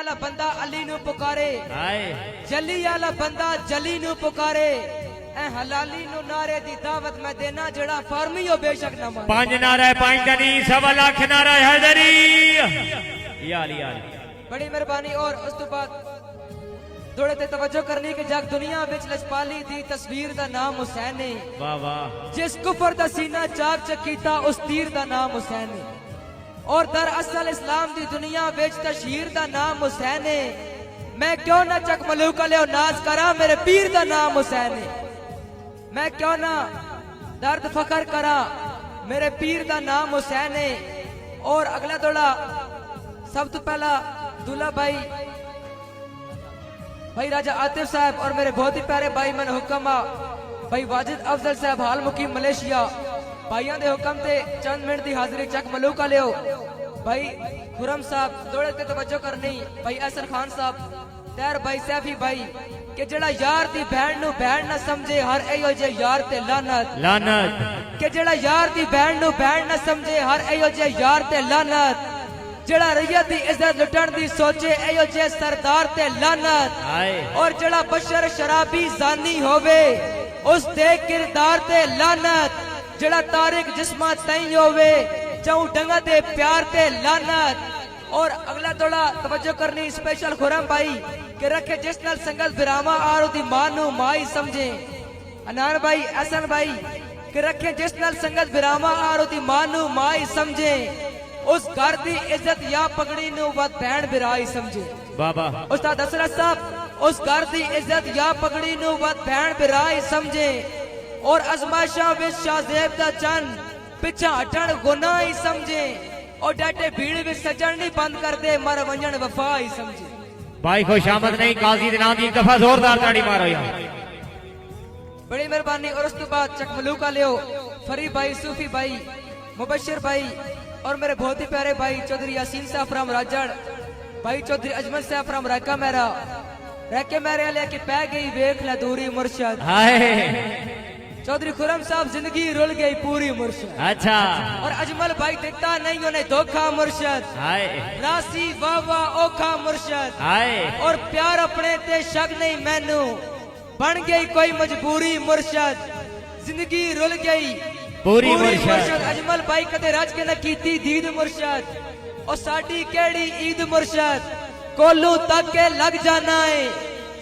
वाला बंदा अली नू पुकारे, जली वाला बंदा जली नू पुकारे। हलाली नू नारे दी दावत मैं देना जड़ा फार्मी हो बेशक ना मान। 5 नारा 5 जनी 1.25 लाख नारा हैदरी यार यार बड़ी मेहरबानी। और उस तो बाद थोड़े ते तवज्जो करनी कि जग दुनिया विच लजपाली दी तस्वीर दा नाम हुसैन है। वाह वाह। जिस कुफर दा सीना चाक चकीता उस तीर दा नाम हुसैन है। और दरअसल इस्लाम दी दुनिया विच तशहीर दा नाम हुसैन है। मैं क्यों ना चक मलूका ले नाज करा मेरे पीर दा नाम हुसैन है। मैं क्यों ना दर्द फखर करा मेरे पीर दा नाम हुसैन है। और अगला दौड़ा सब तो पहला दूल्हा भाई राजा आतिफ साहब और मेरे बहुत ही प्यारे भाई मन हुक्म भाई वाजिद अफजल साहब हाल मुकीम मलेशिया भाइयों के हुक्म से चंद मिनट की हाजिरी चक मलूका लियो। भाई खुरम साहब दौड़े ते तवज्जो करनी। भाई एहसन खान साहब तैर भाई सैफी भाई कि जड़ा यार दी बहन नु बहन ना समझे हर एयो जे यार ते लानत लानत। कि जड़ा यार दी बहन नु बहन ना समझे हर एयो जे यार ते लानत। जड़ा रैयत दी इज्जत लुटण दी सोचे एयो जे सरदार ते लानत। और जड़ा बशर शराबी जानी होवे उस दे किरदार ते लानत। जड़ा तारिक जिस्मा तई होवे चाऊ डंगा दे प्यार ते लानत। और अगला थोड़ा तवज्जो करनी स्पेशल खुरम भाई के रखे जिस नाल संगत बिरामा आर दी मानू माई समझे। अनार भाई एहसन भाई के रखे जिस नाल संगत बिरामा आर दी मानू माई समझे। उस घर दी इज्जत या पगड़ी नु वत भैन बिराई समझे। बाबा उस्ताद हसरत साहब उस घर दी इज्जत या पगड़ी नु वत भैन बिराई समझे। और अजमाइशा विच शाहजेब दा चन पिछा हटण गुनाह ही समझे। और डाटे भीड़ विच सजण नहीं बंद कर दे मर वंजन वफा ही समझे। भाई खुशामद नहीं काजी दे नाम दी एक दफा जोरदार ताड़ी मारो यार। बड़ी मेहरबानी। और उस तो बाद चक मलूका लियो फरी भाई सूफी भाई मुबशिर भाई और मेरे बहुत ही प्यारे भाई चौधरी यासीन साहब फ्रॉम राजड़ भाई चौधरी अजमल साहब फ्रॉम राका मेरा रैके मेरे लेके पै गई वेख ला दूरी मुर्शद। चौधरी खुरम साहब जिंदगी रुल गई पूरी मुर्शद। अच्छा। और अजमल भाई दिखता नहीं उन्हें धोखा मुर्शद। रासी वाह वाह ओखा मुर्शद। और प्यार अपने ते शक नहीं मैनू बन गई कोई मजबूरी मुर्शद। जिंदगी रुल गई पूरी मुर्शद। अजमल भाई कदे रज के न कीती दीद मुर्शद। और साडी केड़ी ईद मुर्शद कोलू तक के लग जाना है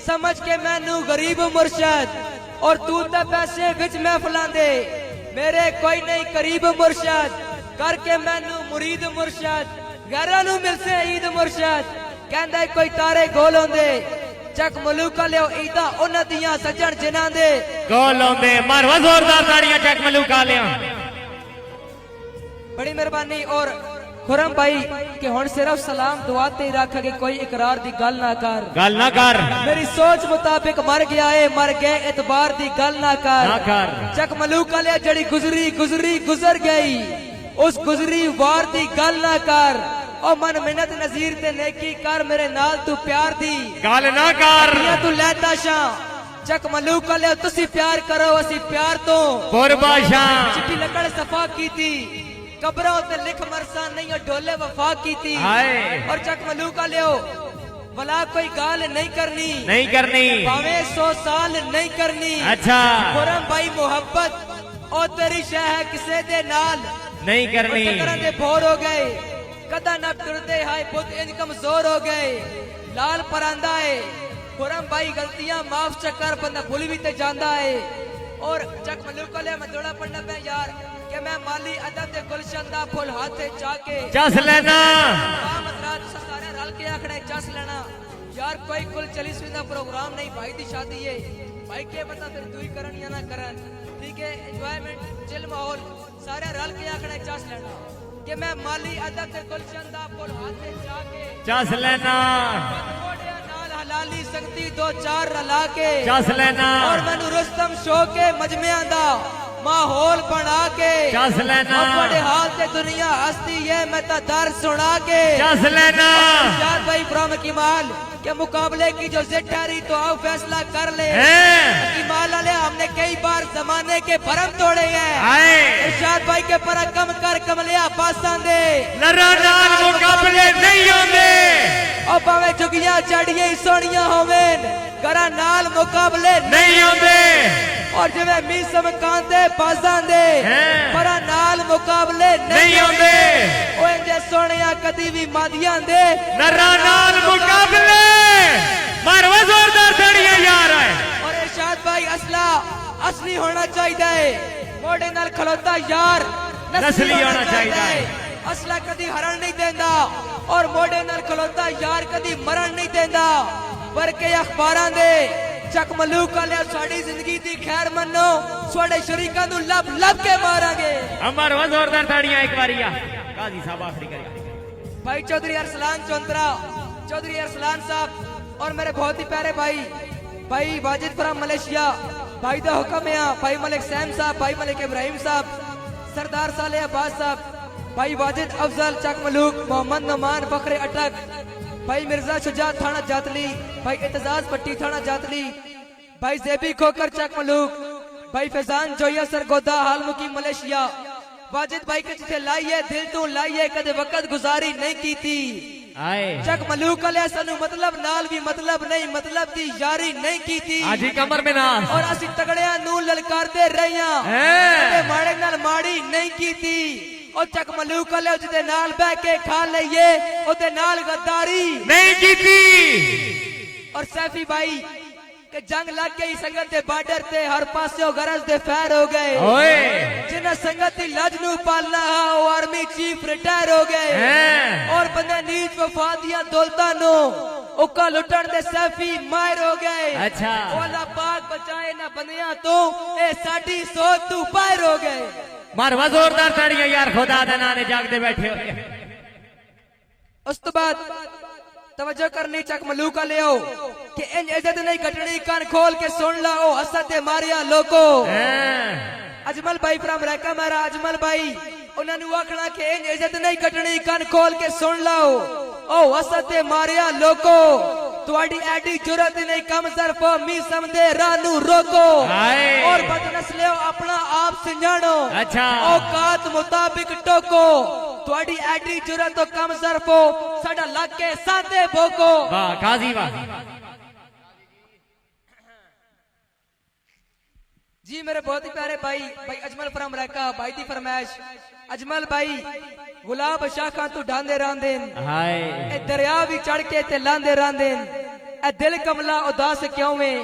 समझ के मैनू गरीब मुर्शद। और तू तो पैसे विच महफिलां दे मेरे कोई नहीं करीब मुर्शद करके मैनू मुरीद मुर्शद। घरां नू मिलसे ईद मुर्शद कहंदा कोई तारे गोल होंदे चक मलूका लियो ईदा उन्हां दियां सजण जिन्हां दे गोल होंदे मारवा जोरदार ताड़ियां चक मलूका लिया। बड़ी मेहरबानी। और खुरम भाई कि हुण सिर्फ सलाम दुआ ते रख के कोई इकरार दी गल ना कर मेरी सोच मुताबिक मर गया है मर गए एतबार दी गल ना कर चक मलूका ले जड़ी गुजरी गुजरी गुजर गई उस गुजरी वार दी गल ना कर। और मन मिन्नत नजीर ते नेकी कर मेरे नाल तू प्यार दी गल ना कर तू लैता शा चक मलूका ले तुसी प्यार करो असी प्यार तो चिट्ठी लकड़ सफा कीती कब्रों ते लिख मरसा नहीं और ढोले वफा कीती। और चक मलूका लियो भला कोई गाल नहीं करनी भावे 100 साल नहीं करनी। अच्छा। खुरम भाई मोहब्बत और तेरी शह है किसे दे नाल नहीं करनी। दे भोर हो गए कदा न टुरदे हाय बुत इंज कमजोर हो गए लाल परांदा है। खुरम भाई गलतियां माफ चक्कर बंदा भूल भी ते जांदा है। और चक मलूका ले मैं दौड़ा पढ़ना पे यार कि मैं माली अदब दे गुलशन दा फुल हाथे चाके चस लेना सारे रल के आखड़े चस लेना यार कोई कुल 40वीं दा प्रोग्राम नहीं भाई दी शादी है भाई के बता फिर तू ही करन या ना करन ठीक है एंजॉयमेंट चिल माहौल सारे रल के आखड़े चस लेना कि मैं माली अदब दे गुलशन दा फुल हाथे चाके चस लेना नाल हलाली सकती 2-4 रला के चस लेना। और मैनू रुस्तम शो के मजमियां दा माहौल बना के चस लेना। बड़े हाल से दुनिया हस्ती है मैं तो दर सुना के चस लेना। यार भाई फ्रॉम किमाल के मुकाबले की जो जिद ठहरी तो आओ फैसला कर ले। किमाल वाले हमने कई बार जमाने के भरम तोड़े हैं इरशाद भाई के पर कम कर कमलिया पासा दे मुकाबले नहीं होंगे। ओ भावे जुगियां चढ़िए सोनिया होवेन करा नाल मुकाबले नहीं आंदे और जिवें मीसम कांदे बाजां दे पर नाल मुकाबले नहीं आंदे ओ इंजे सोनिया कदी भी मादियां दे नरा नाल मुकाबले मारवा जोरदार ताड़ियां यार है और इरशाद भाई असला असली होना चाहिए मोड़े नाल खलोता यार नस्ली होना चाहिए असला कदी हरण नहीं देंदा और मोड़े नाल खलोता यार कदी मरण नहीं देंदा पर के अखबारां दे चक मलूक वाले साडी जिंदगी दी खैर मन्नो साडे शरीकां नु लब लब के मारांगे अमर जोरदार ताड़ियां एक बारिया काजी साहब आखिरी करेगा भाई चौधरी अरसलान चौंतरा चौधरी अरसलान साहब और मेरे बहुत ही प्यारे भाई वाजिद फ्रॉम मलेशिया भाई दा हुक्म है भाई मलिक सैम साहब भाई मलिक इब्राहिम साहब सरदार साले अब्बास साहब भाई वाजिद अफजल चक मलूक मोहम्मद नमान फखरे अटक भाई मिर्जा शुजात थाना जातली भाई इतजाज पट्टी थाना जातली भाई जेबी खोकर चक मलूक भाई फैजान जोया सरगोदा हालमुकी मलेशिया वाजिद भाई के जिथे लाइए दिल तू लाइए कदे वक्त गुजारी नहीं की थी आए चक मलूक वाले सानू मतलब नाल भी मतलब नहीं मतलब दी यारी नहीं की थी आज ही कमर में ना और असि तगड़िया नू ललकारते रहिया ते माड़े नाल माड़ी नहीं की थी और चक मलूक वाले जिते नाल बह के खा लइए ओते नाल गद्दारी नहीं की थी और सैफी भाई के जंग लग गई संगत दे बॉर्डर ते हर पासे गरज दे फैर हो गए ओए जिन्हें संगत दी लज नू पालना है वो आर्मी चीफ रिटायर हो गए और बंदे नीच वफा दिया दौलतां नो उका लुटन दे सैफी माहिर हो गए अच्छा ओ अल्लाह पाक बचाए ना बंदियां तो ए साडी सोच तू बाहर हो गए मारवा जोरदार ताड़ियां यार खुदा दे नाम जागदे बैठे हो उस तो बाद तवज्जो करनी चक मलूका ले आओ कि इन इज्जत नहीं कटनी कान खोल के सुन ला ओ हसत मारिया लोको अजमल भाई फ्रॉम रैका मेरा अजमल भाई उन्होंने आखना कि इन इज्जत नहीं कटनी कान खोल के सुन लाओ ओ हसत मारिया लोको तुआडी एडी जुरत नहीं कम सिर्फ मी समझे रानू रोको और बदनस्लियो अपना आप सिंजानो अच्छा औकात मुताबिक टोको तुआडी एडी जुरत तो कम सिर्फ साडा लग के साथे भोको वाह काजी वाह जी मेरे बहुत ही प्यारे भाई अजमल फ्रॉम रैका भाई दी फरमाइश अजमल भाई गुलाब शाखा तू डांदे रांदेन हाय ए दरिया भी चढ़ के ते लांदे रांदेन ए दिल कमला उदास क्यों में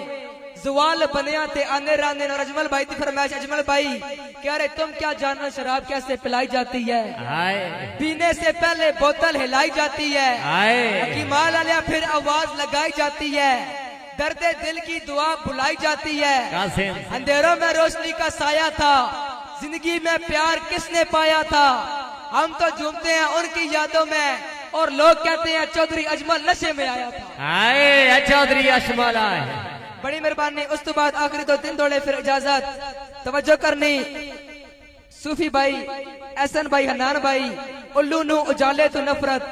जुवाल बनिया ते आने रांदेन और अजमल भाई दी फरमाइश अजमल भाई कह रहे तुम क्या जानना शराब कैसे पिलाई जाती है हाय पीने से पहले बोतल हिलाई जाती है हाय हकीमाल आलिया फिर आवाज लगाई जाती है दर्द दिल की दुआ बुलाई जाती है कासिम अंधेरों में रोशनी का साया था जिंदगी में प्यार किसने पाया था हम तो झूमते हैं उनकी यादों में और लोग कहते हैं चौधरी अजमल नशे में आया था हाय चौधरी अजमल आए बड़ी मेहरबानी उस तो बाद आखिरी 2 दिन दौड़े फिर इजाजत तवज्जो करनी सूफी भाई एहसन भाई हनान भाई उल्लू नु उजाले तो नफरत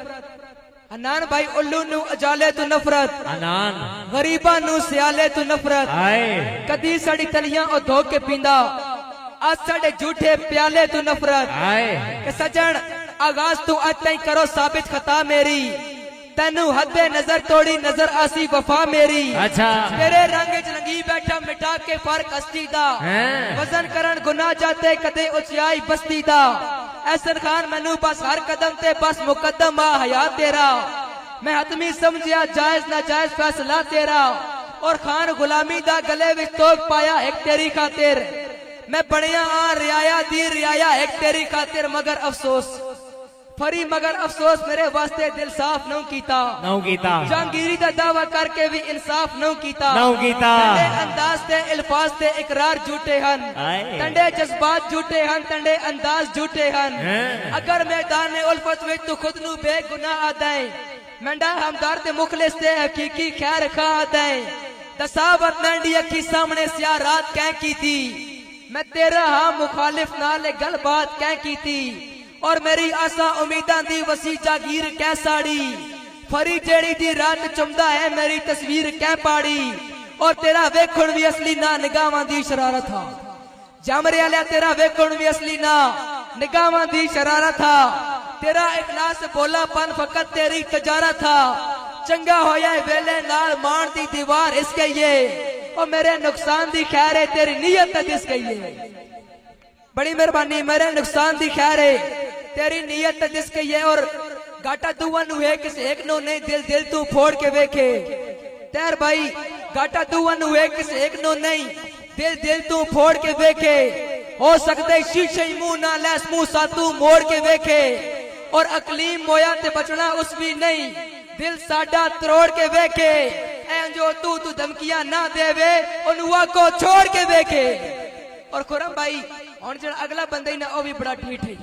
हनान भाई उल्लू नु उजाले तो नफरत अनान गरीबा नु सियाले तो नफरत हाय कदी साड़ी तलियां और धो के पींदा आज साडे झूठे प्याले तू नफरत हाय के सजन आगाज तू आज तई करो साबित खता मेरी तेनू हदे नजर तोड़ी नजर आसी वफा मेरी अच्छा तेरे रंग च रंगी बैठा मिटा के फर्क हस्ती दा वजन करन गुनाह जाते कदे उचाई बस्ती दा एहसन खान मैनू बस हर कदम ते बस मुकद्दम आ हयात तेरा मैं हतमी समझिया जायज नाजायज फैसला तेरा और खान गुलामी दा गले विच तोक पाया एक तेरी खातिर मैं बनिया आ रियाया दी रियाया एक तेरी खातिर मगर अफसोस फरी मगर अफसोस मेरे वास्ते दिल साफ नौ कीता जहांगीरी दा दावा करके भी इंसाफ नौ कीता तंडे अंदाज ते इल्फाज ते इकरार झूठे हन तंडे जज्बात झूठे हन तंडे अंदाज झूठे हन अगर मैदान उल्फत विच तू खुद नु बेगुनाह आदाए मंडा हमदर्द मुखलिस ते हकीकी खैर खा आदाए दसावत मंडी अखी सामने सिया रात कह की थी मैं तेरा हाँ मुखालिफ नाल गल बात कह की थी और मेरी आशा उम्मीदां दी वसी जागीर कै साड़ी फरी जेड़ी दी रात चुमदा है मेरी तस्वीर कै पाड़ी और तेरा वेखण भी असली ना निगाहां दी शरारत था जामरे वाला तेरा वेखण भी असली ना निगाहां दी शरारत था तेरा इखलास बोलापन फकत तेरी तजारत था चंगा होया वेले नाल मान दी दीवार इस गई और मेरे नुकसान दी खैर है तेरी नीयत दिस गई है। बड़ी मेहरबानी मेरे नुकसान दी खैर है तेरी नीयत दिस गई है। और गाटा दुआ नु है किसी एक नो नहीं दिल दिल तू फोड़ के वेखे तेर भाई गाटा दुआ नु है किसी एक नो नहीं दिल दिल तू फोड़ के वेखे। हो सकते शीशे मुंह ना लैस मुंह सातू मोड़ के वेखे और अकलीम मोया ते बचना उस भी नहीं दिल साडा तरोड़ के वेखे। जो तू धमकियां ना देवे उनुआ को छोड़ के वेखे। और खुरम भाई और जो अगला बंदा ही ना वो भी बड़ा ठीक है।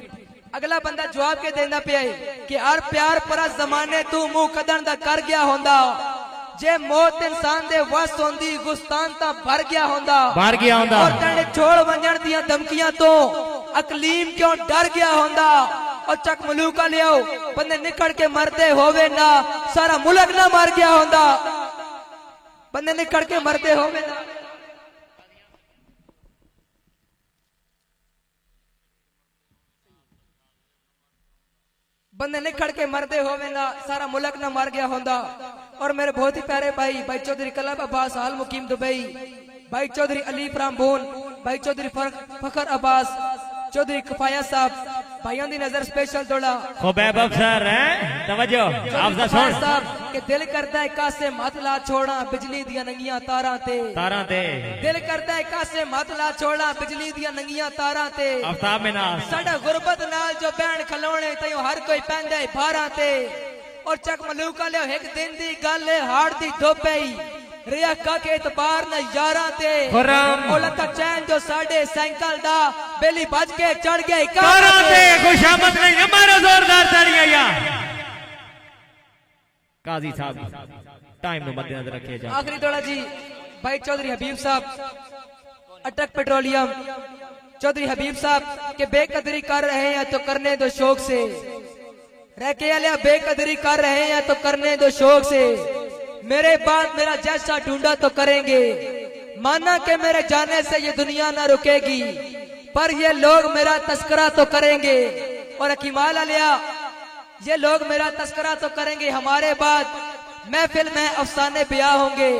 अगला बंदा जवाब के देना पे कि हर प्यार पर जमाने तू मुंह कदन दा कर गया होंदा जे मौत इंसान दे वस होंदी गुस्तान ता भर गया होंदा और तने छोड़ वंजन दिया धमकियां तो अकलीम क्यों डर गया होंदा। और चक मलूका लियो बंदे निकल के मरते होवे ना सारा मुल्क ना मर गया होंदा बंदे निकल के मरते होवे ना। बंदे निकल के मरते होवे ना सारा मुल्क ना मर गया होंदा। और मेरे बहुत ही प्यारे भाई चौधरी कलब अब्बास हाल मुकीम दुबई, भाई चौधरी अली फरामबून, भाई चौधरी फखर अब्बास, चौधरी कफाया साहब भाइयों की नजर स्पेशल थोड़ा खुबैब अफसर है तवज्जो आपदा सुन साहब के दिल करता है कासे मत ला छोड़ा बिजली दिया नंगियां तारा ते दिल करता है कासे मत ला छोड़ा बिजली दिया नंगियां तारा ते आफ्ताब में ना साडा गुरबत नाल जो बैन खलोने तयो हर कोई पैंदा है भारा ते। और चक मलूका ले एक दिन दी गल है हाड़ दी धोपे रिया का के इतबार न यारा ते औलता चैन जो साडे साइकिल दा बेली बज के चढ़ गए कारा ते खुशामद नहीं हमारा जोरदार तालियां यार। काजी साहब टाइम नो मद्देनजर रखिए जा। आखिरी दौड़ा जी भाई चौधरी हबीब साहब अटक पेट्रोलियम, चौधरी हबीब साहब के बेकदरी कर रहे हैं तो करने दो शौक से रह के आलिया बेकदरी कर रहे हैं तो करने दो शौक से मेरे बाद मेरा जैसा ढूंढा तो करेंगे माना कि मेरे जाने से ये दुनिया ना रुकेगी पर ये लोग मेरा तस्करा तो करेंगे। और अकीमाल आलिया ये लोग मेरा तस्करा तो करेंगे हमारे बाद महफिल में अफसाने ब्याह होंगे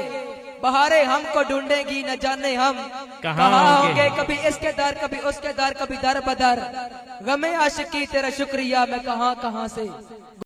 बहारे हमको ढूंढेगी न जाने हम कहाँ होंगे। कभी इसके दर कभी उसके दर कभी दर बदर गमे आशिकी तेरा शुक्रिया मैं कहाँ से